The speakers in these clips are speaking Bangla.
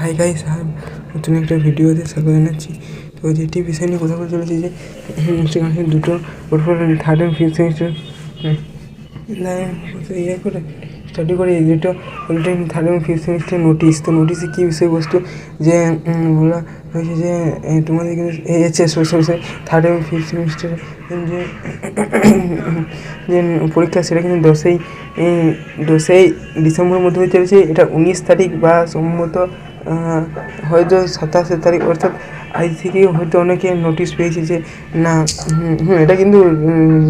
হাই গাইস, নতুন একটা ভিডিওতে স্বাগত জানাচ্ছি। তো যেটি বিষয় নিয়ে কথা বলতে চলেছি যে সেখানে দুটো থার্ড অ্যান্ড ফিফথ সেমিস্টার ইয়ে করে স্টাডি করে যেটা third and fifth semester notice. তো নোটিশে কী বিষয়বস্তু যে বলা হয়েছে যে তোমাদের কিন্তু এইচএস থার্ড এবং ফিফথ সেমিস্টারে যে পরীক্ষা সেটা কিন্তু 10ই ডিসেম্বরের মধ্যে হয়ে চলেছে। এটা 19 তারিখ বা সম্ভবত হয়তো 27 তারিখ, অর্থাৎ আজ থেকে হয়তো অনেকে নোটিশ পেয়েছে যে না এটা কিন্তু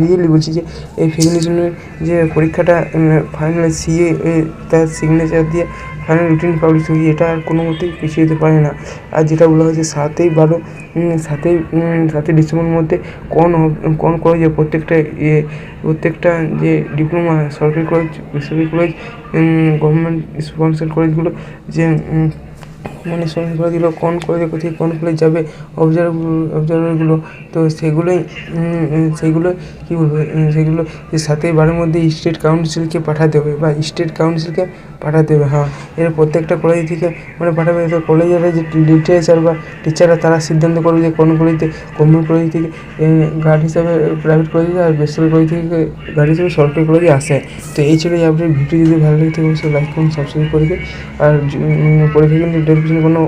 রিয়েলি বলছি যে এই ফেমিনিজমের যে পরীক্ষাটা ফাইনাল সিএ তার সিগনেচার দিয়ে ফাইনাল রুটিন পাবলিশ হয়েছে, এটা আর কোনো মতেই পিছিয়ে যেতে পারে না। আর যেটা বলা হয়েছে 7ই ডিসেম্বরের মধ্যে কোন কলেজে প্রত্যেকটা যে ডিপ্লোমা সরকারি কলেজ, বেসরকারি কলেজ, গভর্নমেন্ট স্পন্সর কলেজগুলো যে স্পন্সর কলেজগুলো কোন কলেজে কোথায় কোন কলেজ যাবে অবজারভারগুলো, তো সেগুলো কী বলবো, সেগুলো যে 7/12 মধ্যে স্টেট কাউন্সিলকে পাঠাতে হবে বা স্টেট কাউন্সিলকে পাঠাতে হবে। হ্যাঁ, এর প্রত্যেকটা কলেজ থেকে পাঠাবে। তো কলেজের যে লিটারেচার বা টিচাররা তারা সিদ্ধান্ত করবে যে কোন কলেজে গভর্নমেন্ট কলেজ থেকে গার্ড হিসাবে প্রাইভেট কলেজে আর বেসরকারি কলেজ থেকে গার্ড হিসাবে সরকারি কলেজে আসে। তো এই ছিল আপনার ভিডিও। যদি ভালো লাগে থাকে অবশ্যই লাইক করুন, সাবস্ক্রাইব করে দিন। আর পরীক্ষা কিন্তু ডেট পিছনে কোনো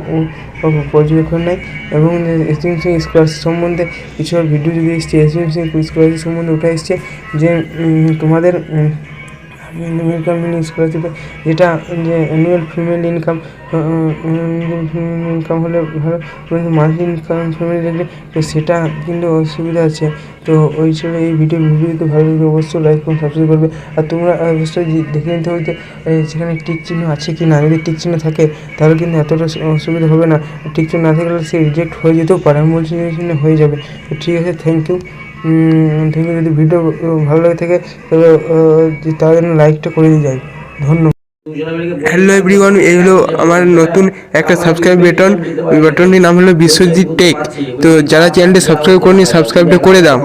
পর্যবেক্ষণ নেই। এবং এসটিএমসি স্কলারশিপ সম্বন্ধে কিছু ভিডিও যদি এসছে, এসটিএমসি স্কলারশিপ সম্বন্ধে ওটা এসছে যে তোমাদের স্কলারশিপে যেটা যে অ্যানুয়াল ফিমেল ইনকাম হলে ভালো, কিন্তু মান্থলি ইনকাম ফ্যামিলি দেখলে তো সেটা কিন্তু অসুবিধা আছে। তো ওই ছিল এই ভিডিও যদি ভালো লাগে অবশ্যই লাইক করুন, সাবস্ক্রাইব করবে। আর তোমরা অবশ্যই দেখে নিতে হবে যে সেখানে টিক চিহ্ন আছে কি না। যদি টিক চিহ্ন থাকে তাহলে কিন্তু এতটা অসুবিধা হবে না। টিক চিহ্ন না থাকলে সে রিজেক্ট হয়ে যেতেও পারে। আমি বলছি হয়ে যাবে। তো ঠিক আছে, থ্যাংক ইউ। যদি ভিডিও ভালো লাগে থাকে তবে তার জন্য লাইকটা করে দিয়ে যায়। ধন্যবাদ। হ্যালো এভরিওয়ান, এই হলো আমার নতুন একটা সাবস্ক্রাইব বাটনটির নাম হলো বিশ্বজিৎ টেক। তো যারা চ্যানেলটি সাবস্ক্রাইব করেনি সাবস্ক্রাইবটা করে দাও।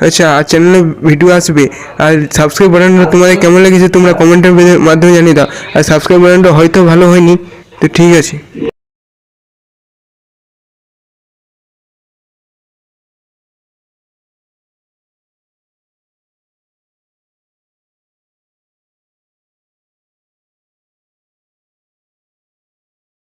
আচ্ছা, আর চ্যানেলে ভিডিও আসবে। আর সাবস্ক্রাইব বাটনটা তোমাদের কেমন লেগেছে তোমরা কমেন্টের মাধ্যমে জানিয়ে দাও। আর সাবস্ক্রাইব বাটনটা হয়তো ভালো হয়নি, তো ঠিক আছে।